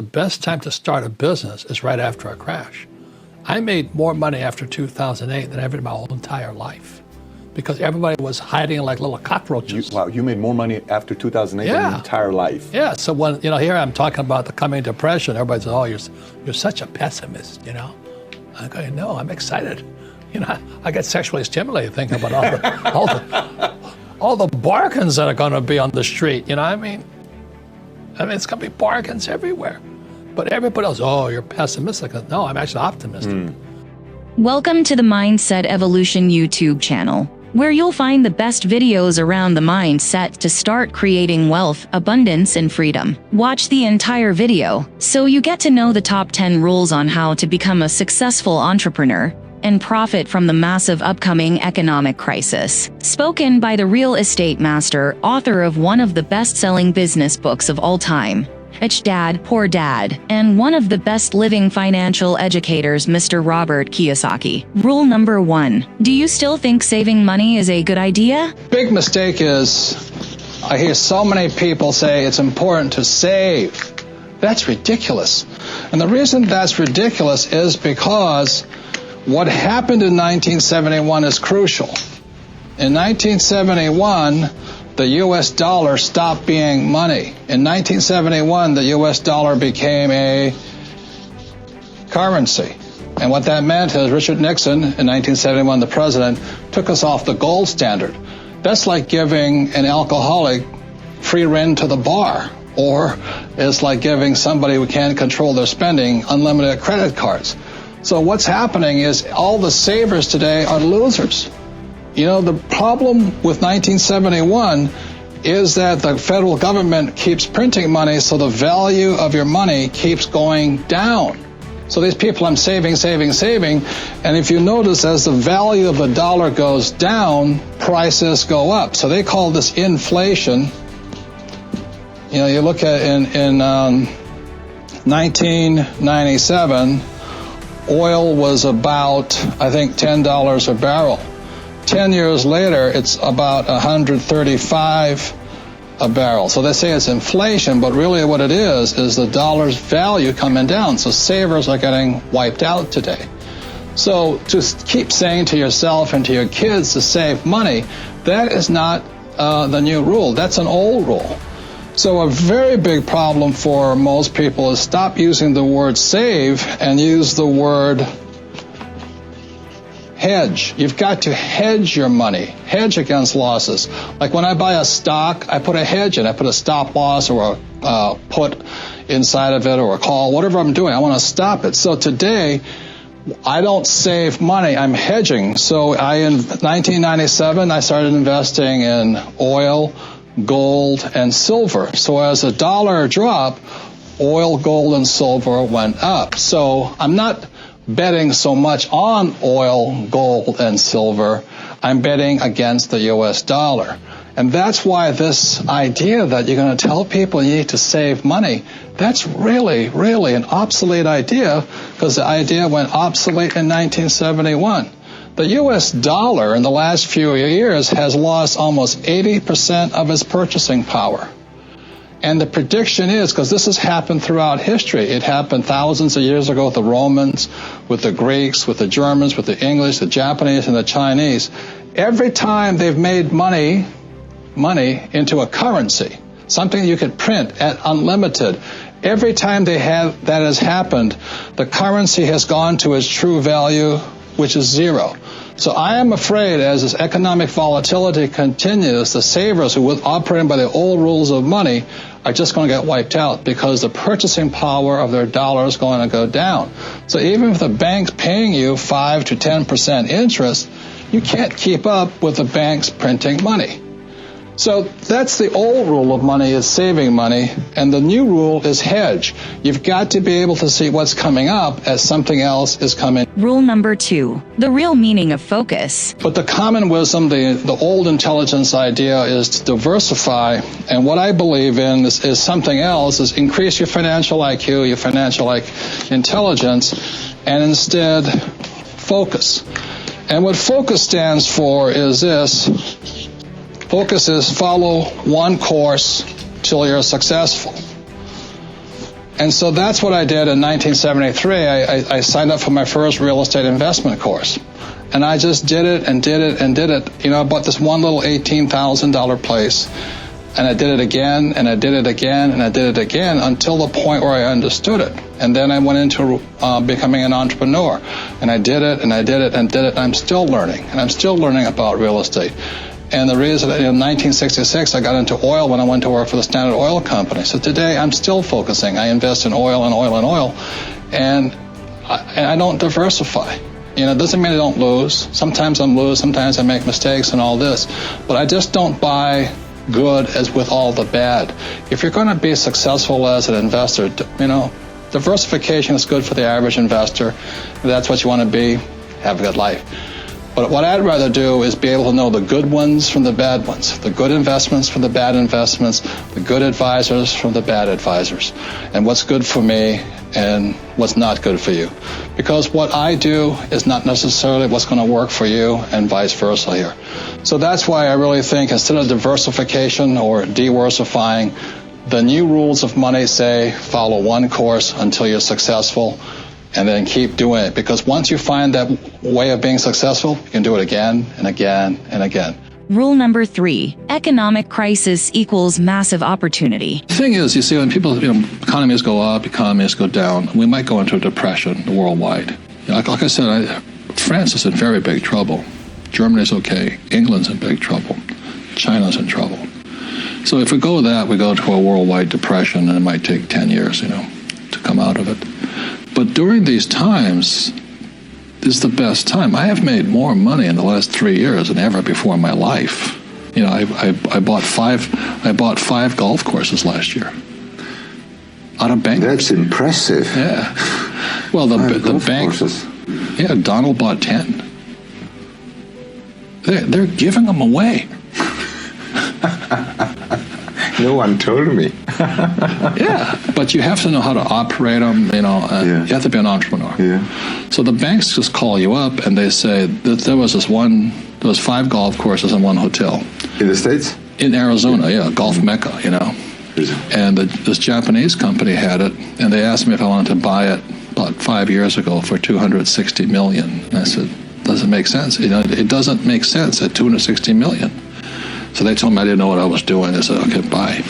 best time to start a business is right after a crash. I made more money after 2008 than ever in my whole entire life because everybody was hiding like little cockroaches. You made more money after 2008 than your entire life. Yeah, so when, here I'm talking about the coming depression, everybody says, oh, you're such a pessimist, I go, no, I'm excited. I get sexually stimulated thinking about all the bargains that are going to be on the street, I mean, it's going to be bargains everywhere. But everybody else, oh, you're pessimistic. No, I'm actually optimistic. Welcome to the Mindset Evolution YouTube channel, where you'll find the best videos around the mindset to start creating wealth, abundance, and freedom. Watch the entire video so you get to know the top 10 rules on how to become a successful entrepreneur and profit from the massive upcoming economic crisis. Spoken by the real estate master, author of one of the best-selling business books of all time, Rich Dad, Poor Dad, and one of the best living financial educators, Mr. Robert Kiyosaki. Rule number 1. Do you still think saving money is a good idea? Big mistake is, I hear so many people say it's important to save. That's ridiculous. And the reason that's ridiculous is because what happened in 1971 is crucial. In 1971, the U.S. dollar stopped being money. In 1971, the U.S. dollar became a currency. And what that meant is Richard Nixon, in 1971, the president, took us off the gold standard. That's like giving an alcoholic free rein to the bar. Or it's like giving somebody who can't control their spending unlimited credit cards. So what's happening is all the savers today are losers. The problem with 1971 is that the federal government keeps printing money, so the value of your money keeps going down. So these people, I'm saving, and if you notice, as the value of the dollar goes down, prices go up. So they call this inflation. You look at in 1997, oil was about, I think, $10 a barrel. 10 years later, it's about $135 a barrel. So they say it's inflation, but really what it is the dollar's value coming down. So savers are getting wiped out today. So just keep saying to yourself and to your kids to save money. That is not the new rule. That's an old rule. So a very big problem for most people is stop using the word save and use the word hedge. You've got to hedge your money, hedge against losses. Like when I buy a stock, I put a hedge in. I put a stop loss or a put inside of it or a call, whatever I'm doing. I want to stop it. So today, I don't save money, I'm hedging. So in 1997, I started investing in oil, gold, and silver. So as the dollar dropped, oil, gold, and silver went up. So I'm not betting so much on oil, gold, and silver. I'm betting against the U.S. dollar. And that's why this idea that you're going to tell people you need to save money, that's really, really an obsolete idea, because the idea went obsolete in 1971. The U.S. dollar in the last few years has lost almost 80% of its purchasing power. And the prediction is, because this has happened throughout history, it happened thousands of years ago with the Romans, with the Greeks, with the Germans, with the English, the Japanese, and the Chinese. Every time they've made money into a currency, something you could print at unlimited, every time that has happened, the currency has gone to its true value, which is zero. So I am afraid as this economic volatility continues, the savers who were operating by the old rules of money are just going to get wiped out because the purchasing power of their dollar is going to go down. So even if the bank's paying you 5 to 10% interest, you can't keep up with the banks printing money. So that's the old rule of money, is saving money, and the new rule is hedge. You've got to be able to see what's coming up as something else is coming. Rule number 2, the real meaning of focus. But the common wisdom, the old intelligence idea is to diversify, and what I believe in is something else, is increase your financial IQ, your financial intelligence, and instead focus. And what focus stands for is this. Focus is follow one course till you're successful. And so that's what I did in 1973. I signed up for my first real estate investment course. And I just did it and did it and did it. You know, I bought this one little $18,000 place. And I did it again, and I did it again, and I did it again until the point where I understood it. And then I went into becoming an entrepreneur. And I did it, and I did it, and did it. And I'm still learning. And I'm still learning about real estate. And the reason, in 1966, I got into oil when I went to work for the Standard Oil Company. So today, I'm still focusing. I invest in oil and oil and oil. And I don't diversify. You know, it doesn't mean I don't lose. Sometimes I'm lose, sometimes I make mistakes and all this. But I just don't buy good as with all the bad. If you're going to be successful as an investor, you know, diversification is good for the average investor. If that's what you want to be, have a good life. But what I'd rather do is be able to know the good ones from the bad ones, the good investments from the bad investments, the good advisors from the bad advisors, and what's good for me and what's not good for you. Because what I do is not necessarily what's going to work for you and vice versa here. So that's why I really think instead of diversification or diversifying, the new rules of money say follow one course until you're successful and then keep doing it. Because once you find that way of being successful, you can do it again and again and again. Rule number 3, economic crisis equals massive opportunity. The thing is, you see, when people, economies go up, economies go down, we might go into a depression worldwide. Like I said, France is in very big trouble. Germany's okay. England's in big trouble. China's in trouble. So if we go that, we go to a worldwide depression, and it might take 10 years, to come out of it. But during these times, this is the best time. I have made more money in the last 3 years than ever before in my life. I bought five golf courses last year. Out of bank. That's impressive. Yeah. Well, the bank. Courses. Yeah, Donald bought 10. They're giving them away. No one told me. Yeah, but you have to know how to operate them, You have to be an entrepreneur. Yeah. So the banks just call you up and they say that there was 5 golf courses and 1 hotel. In the States? In Arizona, yeah, Golf Mecca, And this Japanese company had it, and they asked me if I wanted to buy it about 5 years ago for $260 million. And I said, doesn't make sense. It doesn't make sense at $260 million. So they told me I didn't know what I was doing. They said, okay, buy.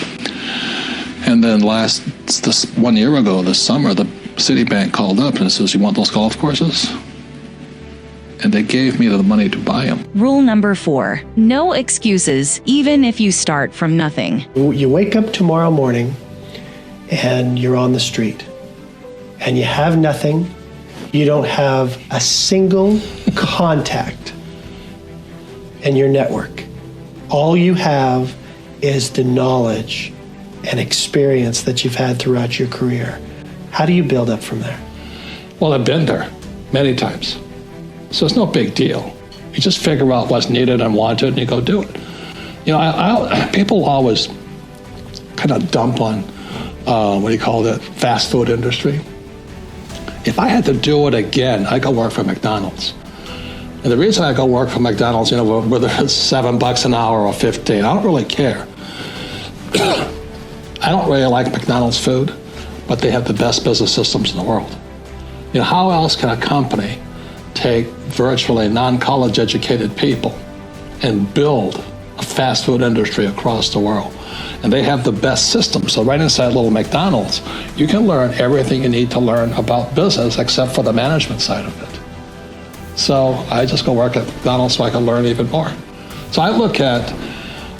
And then this 1 year ago, this summer, the Citibank called up and says, you want those golf courses? And they gave me the money to buy them. Rule number 4, no excuses, even if you start from nothing. You wake up tomorrow morning and you're on the street and you have nothing. You don't have a single contact in your network. All you have is the knowledge and experience that you've had throughout your career. How do you build up from there? Well, I've been there many times. So it's no big deal. You just figure out what's needed and wanted and you go do it. People always kind of dump on, fast food industry. If I had to do it again, I'd go work for McDonald's. And the reason I go work for McDonald's, whether it's $7 an hour or 15, I don't really care. I don't really like McDonald's food, but they have the best business systems in the world. How else can a company take virtually non-college educated people and build a fast food industry across the world? And they have the best systems. So right inside little McDonald's, you can learn everything you need to learn about business except for the management side of it. So I just go work at McDonald's so I can learn even more. So I look at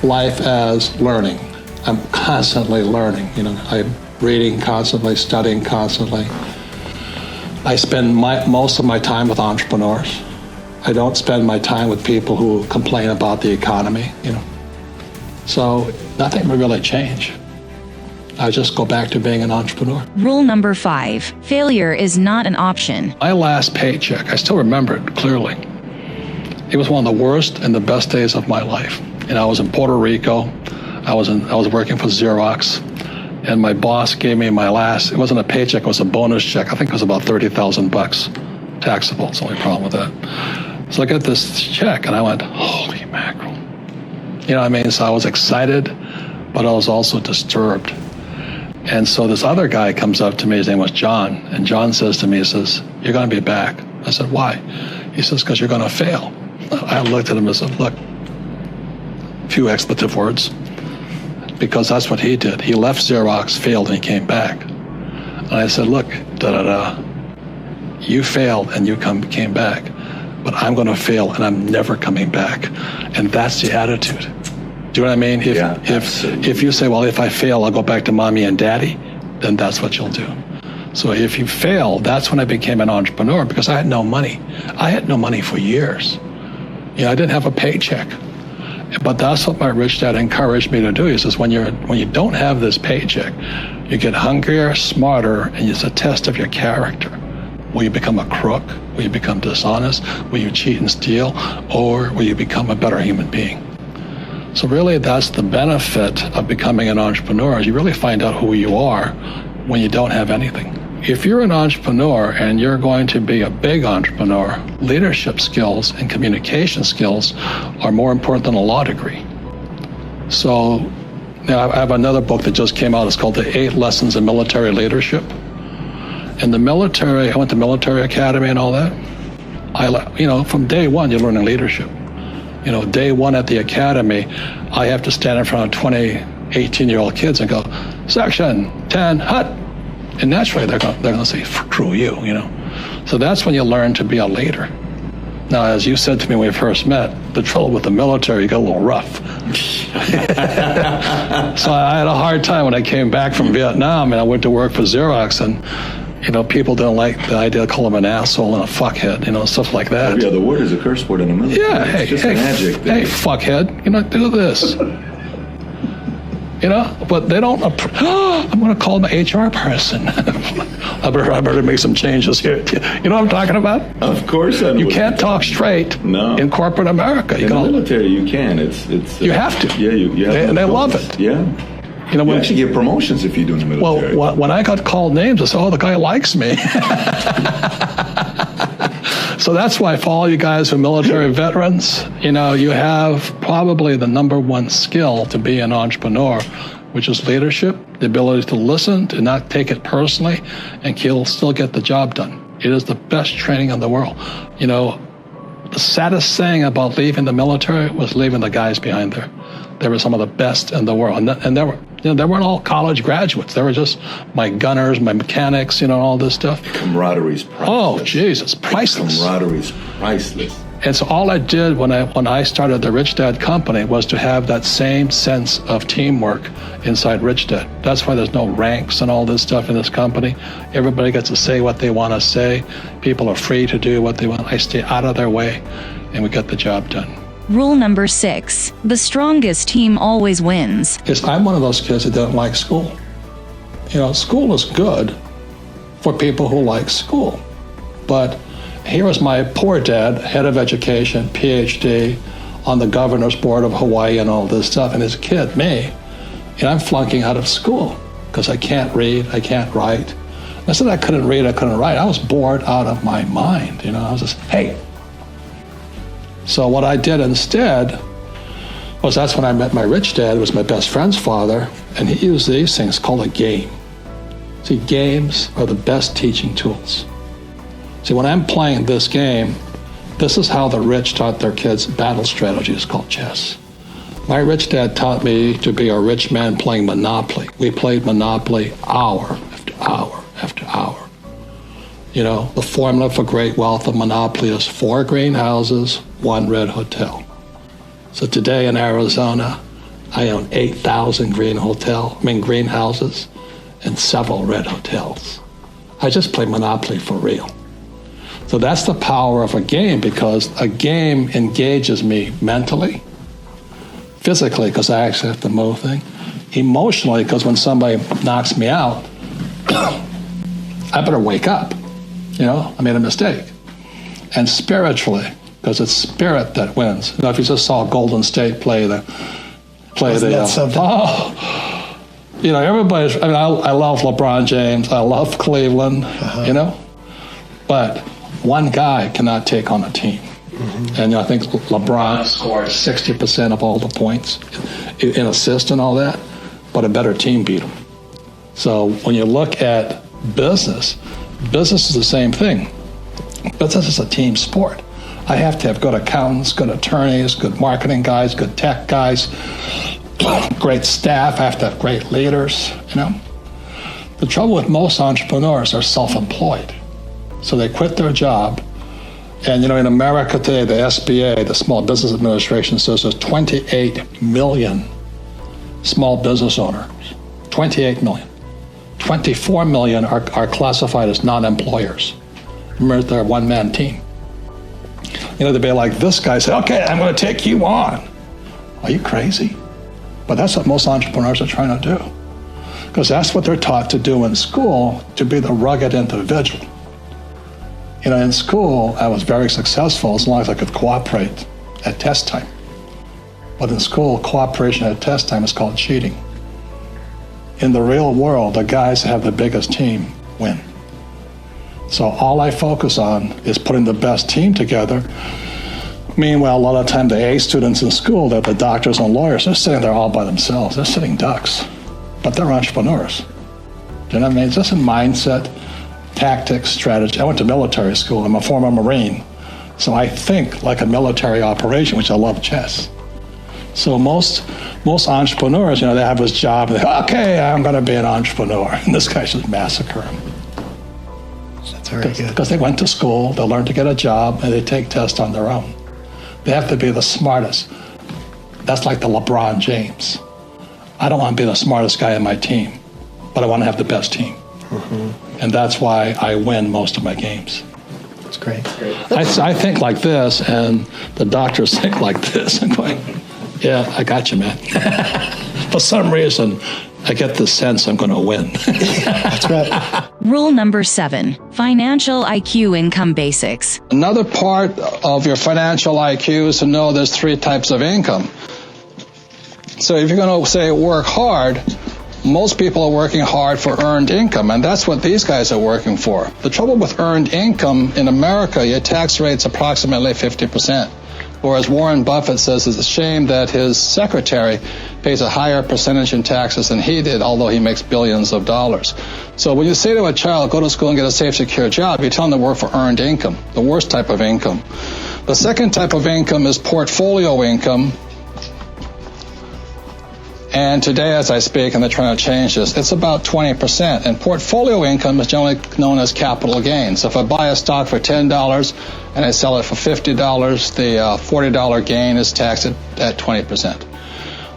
life as learning. I'm constantly learning. I'm reading constantly, studying constantly. I spend most of my time with entrepreneurs. I don't spend my time with people who complain about the economy, So nothing will really change. I just go back to being an entrepreneur. Rule number 5, failure is not an option. My last paycheck, I still remember it clearly. It was one of the worst and the best days of my life. I was in Puerto Rico. I was working for Xerox. And my boss gave me it wasn't a paycheck, it was a bonus check. I think it was about $30,000 taxable. It's the only problem with that. So I got this check and I went, holy mackerel. So I was excited, but I was also disturbed. And so this other guy comes up to me, his name was John, and John says to me, he says, "You're going to be back." I said, "Why?" He says, "Because you're going to fail." I looked at him and said, "Look," a few expletive words, because that's what he did. He left Xerox, failed, and he came back. And I said, "Look, you failed and you came back, but I'm going to fail and I'm never coming back." And that's the attitude. Do you know what I mean? If you say, "Well, if I fail, I'll go back to mommy and daddy," then that's what you'll do. So if you fail, that's when I became an entrepreneur, because I had no money. I had no money for years. I didn't have a paycheck. But that's what my rich dad encouraged me to do. He says, when you don't have this paycheck, you get hungrier, smarter, and it's a test of your character. Will you become a crook? Will you become dishonest? Will you cheat and steal? Or will you become a better human being? So really, that's the benefit of becoming an entrepreneur, is you really find out who you are when you don't have anything. If you're an entrepreneur and you're going to be a big entrepreneur, leadership skills and communication skills are more important than a law degree. So now I have another book that just came out. It's called The 8 Lessons in Military Leadership. In the military, I went to military academy and all that. From day one, you're learning leadership. Day one at the academy, I have to stand in front of 20, 18-year-old kids and go, "Section 10, hut." And naturally, they're going to say, "Screw you," So that's when you learn to be a leader. Now, as you said to me when we first met, the trouble with the military, you got a little rough. So I had a hard time when I came back from Vietnam, and I went to work for Xerox, and people don't like the idea of calling them an asshole and a fuckhead, stuff like that. Yeah, the word is a curse word in the military. Yeah, it's just an adjective. Hey, fuckhead, do this. But they don't. I'm going to call my HR person. I better make some changes here. You know what I'm talking about? Of course I know. You can't talk straight in corporate America. In the military, you can. It's. You have to. Yeah, you have. And they love it. Yeah. You actually get promotions if you do in the military. Well, when I got called names, I said, "Oh, the guy likes me." So that's why for all you guys who are military veterans, you have probably the number one skill to be an entrepreneur, which is leadership, the ability to listen, to not take it personally, and still get the job done. It is the best training in the world. The saddest thing about leaving the military was leaving the guys behind there. They were some of the best in the world. And they weren't all college graduates. They were just my gunners, my mechanics, all this stuff. Camaraderie's priceless. Oh, Jesus, priceless. Camaraderie's priceless. And so all I did when I started the Rich Dad company was to have that same sense of teamwork inside Rich Dad. That's why there's no ranks and all this stuff in this company. Everybody gets to say what they want to say. People are free to do what they want. I stay out of their way, and we get the job done. Rule number 6, the strongest team always wins. I'm one of those kids that don't like school. School is good for people who like school. But here was my poor dad, head of education, PhD, on the governor's board of Hawaii and all this stuff. And his kid, me, I'm flunking out of school because I can't read, I can't write. I said I couldn't read, I couldn't write. I was bored out of my mind. I was just, hey. So what I did instead was, that's when I met my rich dad. It was my best friend's father, and he used these things called a game. See, games are the best teaching tools. See, when I'm playing this game, this is how the rich taught their kids battle strategies called chess. My rich dad taught me to be a rich man playing Monopoly. We played Monopoly hour after hour after hour. The formula for great wealth of Monopoly is 4 greenhouses, 1 red hotel. So today in Arizona, I own 8,000 greenhouses and several red hotels. I just play Monopoly for real. So that's the power of a game, because a game engages me mentally, physically, because I actually have to move things, emotionally, because when somebody knocks me out, I better wake up. I made a mistake. And spiritually, because it's spirit that wins. If you just saw Golden State play the everybody's. I love LeBron James. I love Cleveland. But one guy cannot take on a team. Mm-hmm. And I think LeBron scored 60% of all the points in assists and all that, but a better team beat him. So when you look at business is the same thing. Business is a team sport. I have to have good accountants, good attorneys, good marketing guys, good tech guys, great staff. I have to have great leaders, you know. The trouble with most entrepreneurs are self-employed. So they quit their job. And, you know, in America today, the SBA, the Small Business Administration, says there's 28 million small business owners. 28 million. 24 million are classified as non-employers. Remember, they're a one-man team. You know, they'd be like, this guy said, okay, I'm going to take you on. Are you crazy? But that's what most entrepreneurs are trying to do. Because that's what they're taught to do in school, to be the rugged individual. You know, in school, I was very successful as long as I could cooperate at test time. But in school, cooperation at test time is called cheating. In the real world, the guys that have the biggest team win. So all I focus on is putting the best team together. Meanwhile, a lot of the time, the A students in school, they're the doctors and lawyers, they're sitting there all by themselves. They're sitting ducks, but they're entrepreneurs. Do you know what I mean? It's just a mindset, tactics, strategy. I went to military school. I'm a former Marine. So I think like a military operation, which I love chess. So most entrepreneurs, you know, they have this job, and they go, okay, I'm going to be an entrepreneur. And this guy's just massacre him. That's very good. Because they went to school, they learned to get a job, and they take tests on their own. They have to be the smartest. That's like the LeBron James. I don't want to be the smartest guy in my team, but I want to have the best team. Mm-hmm. And that's why I win most of my games. That's great. I think like this, and the doctors think like this. I'm going, yeah, I got you, man. For some reason, I get the sense I'm going to win. That's right. Rule number 7, financial IQ income basics. Another part of your financial IQ is to know there's 3 types of income. So if you're going to say work hard, most people are working hard for earned income, and that's what these guys are working for. The trouble with earned income in America, your tax rate's approximately 50%. Whereas Warren Buffett says it's a shame that his secretary pays a higher percentage in taxes than he did, although he makes billions of dollars. So when you say to a child, go to school and get a safe, secure job, you tell them to work for earned income, the worst type of income. The second type of income is portfolio income. And today, as I speak, and they're trying to change this, it's about 20%. And portfolio income is generally known as capital gains. So if I buy a stock for $10 and I sell it for $50, the $40 gain is taxed at 20%.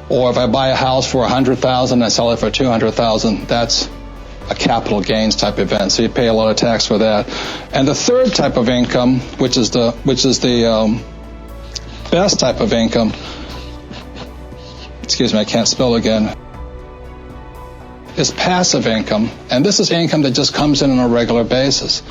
Or if I buy a house for $100,000 and I sell it for $200,000, that's a capital gains type event. So you pay a lot of tax for that. And the third type of income, which is the best type of income, excuse me, I can't spell again, is passive income. And this is income that just comes in on a regular basis.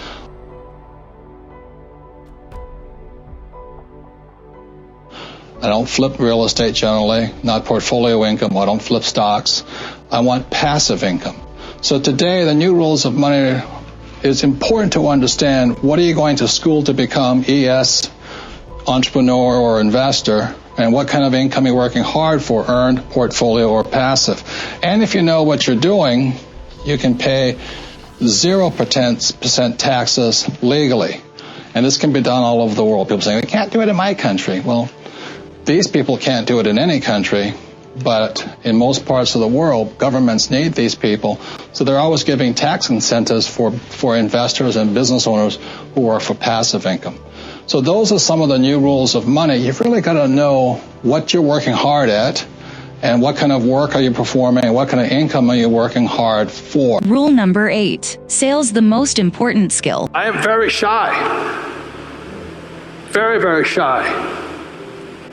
I don't flip real estate generally, not portfolio income. I don't flip stocks. I want passive income. So today, the new rules of money, it's important to understand what are you going to school to become, ES, entrepreneur or investor, and what kind of income you're working hard for, earned, portfolio, or passive. And if you know what you're doing, you can pay 0% taxes legally. And this can be done all over the world. People say, we can't do it in my country. Well, these people can't do it in any country, but in most parts of the world, governments need these people. So they're always giving tax incentives for investors and business owners who work for passive income. So those are some of the new rules of money. You've really got to know what you're working hard at and what kind of work are you performing and what kind of income are you working hard for. Rule number 8, sales the most important skill. I am very shy. Very, very shy.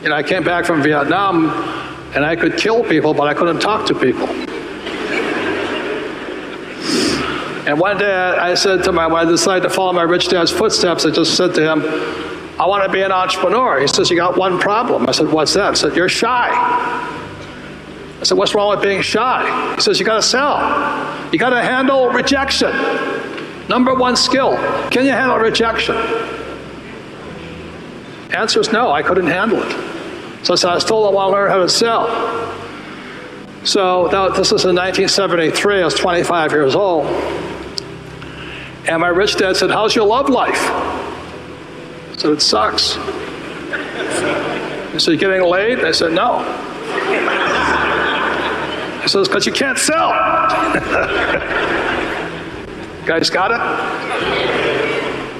You know, I came back from Vietnam and I could kill people, but I couldn't talk to people. And one day I said to when I decided to follow my rich dad's footsteps, I just said to him, I want to be an entrepreneur. He says, you got one problem. I said, what's that? I said, you're shy. I said, what's wrong with being shy? He says, you got to sell. You got to handle rejection. Number 1 skill. Can you handle rejection? Answer is no, I couldn't handle it. So I said, I still don't want to learn how to sell. So this is in 1973. I was 25 years old. And my rich dad said, "How's your love life?" I said, "It sucks." He said, "You getting laid?" I said, "No." He says, "Because you can't sell." Guys got it?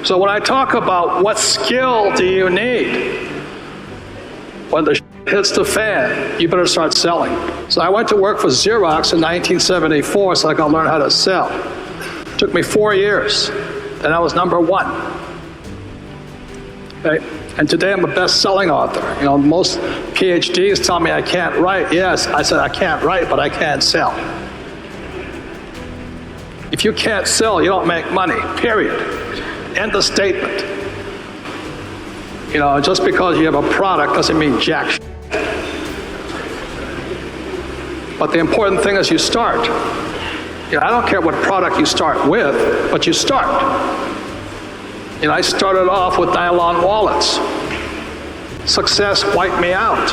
So when I talk about what skill do you need, when the hits the fan, you better start selling. So I went to work for Xerox in 1974 so I could learn how to sell. It took me 4 years, and I was #1. Okay? And today I'm a best-selling author. You know, most PhDs tell me I can't write. Yes, I said I can't write, but I can sell. If you can't sell, you don't make money, period. End of statement. You know, just because you have a product doesn't mean jack shit. But the important thing is you start. You know, I don't care what product you start with, but you start. You know, I started off with nylon wallets. Success wiped me out.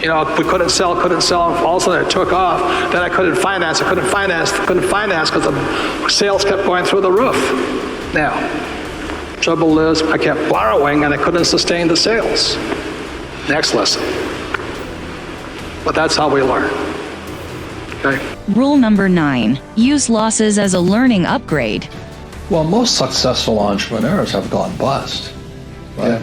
You know, we couldn't sell, and all of a sudden it took off. Then I couldn't finance because the sales kept going through the roof. Now, trouble is I kept borrowing and I couldn't sustain the sales. Next lesson. But that's how we learn. Okay? Rule number 9. Use losses as a learning upgrade. Well, most successful entrepreneurs have gone bust, right? Yeah.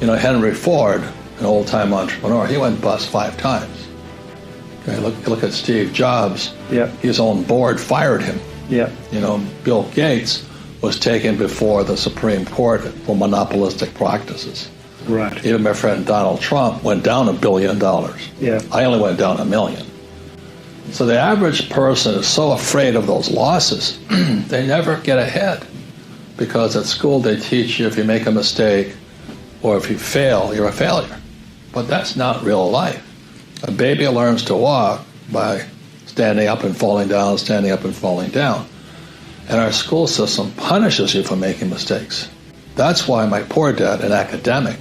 You know, Henry Ford, an old-time entrepreneur, he went bust 5 times. Okay, look at Steve Jobs. Yeah. His own board fired him. Yeah. You know, Bill Gates was taken before the Supreme Court for monopolistic practices. Right. Even my friend Donald Trump went down $1 billion. Yeah. I only went down $1 million. So the average person is so afraid of those losses, they never get ahead. Because at school they teach you if you make a mistake or if you fail, you're a failure. But that's not real life. A baby learns to walk by standing up and falling down, standing up and falling down. And our school system punishes you for making mistakes. That's why my poor dad, an academic,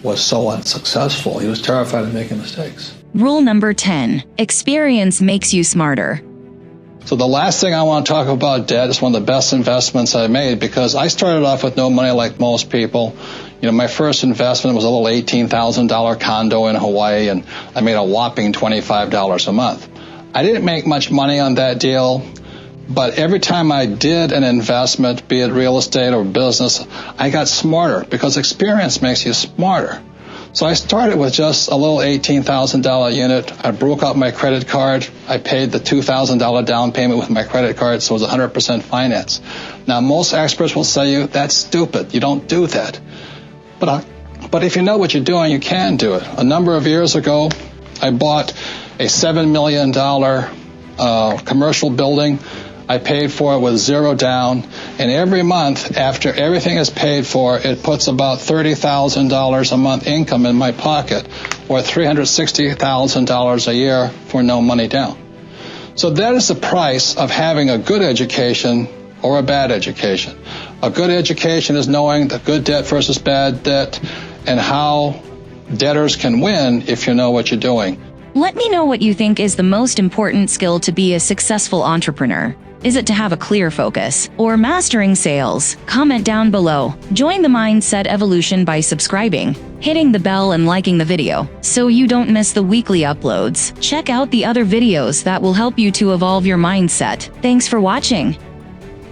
was so unsuccessful. He was terrified of making mistakes. Rule number 10. Experience makes you smarter. So the last thing I want to talk about debt is one of the best investments I made because I started off with no money like most people. You know, my first investment was a little $18,000 condo in Hawaii, and I made a whopping $25 a month. I didn't make much money on that deal, but every time I did an investment, be it real estate or business, I got smarter because experience makes you smarter. So I started with just a little $18,000 unit. I broke out my credit card. I paid the $2,000 down payment with my credit card, so it was 100% finance. Now, most experts will say you, that's stupid. You don't do that. But if you know what you're doing, you can do it. A number of years ago, I bought a $7 million commercial building. I paid for it with $0 down, and every month after everything is paid for, it puts about $30,000 a month income in my pocket, or $360,000 a year for no money down. So that is the price of having a good education or a bad education. A good education is knowing the good debt versus bad debt and how debtors can win if you know what you're doing. Let me know what you think is the most important skill to be a successful entrepreneur. Is it to have a clear focus or mastering sales? Comment down below. Join the Mindset Evolution by subscribing, hitting the bell and liking the video so you don't miss the weekly uploads. Check out the other videos that will help you to evolve your mindset. Thanks for watching.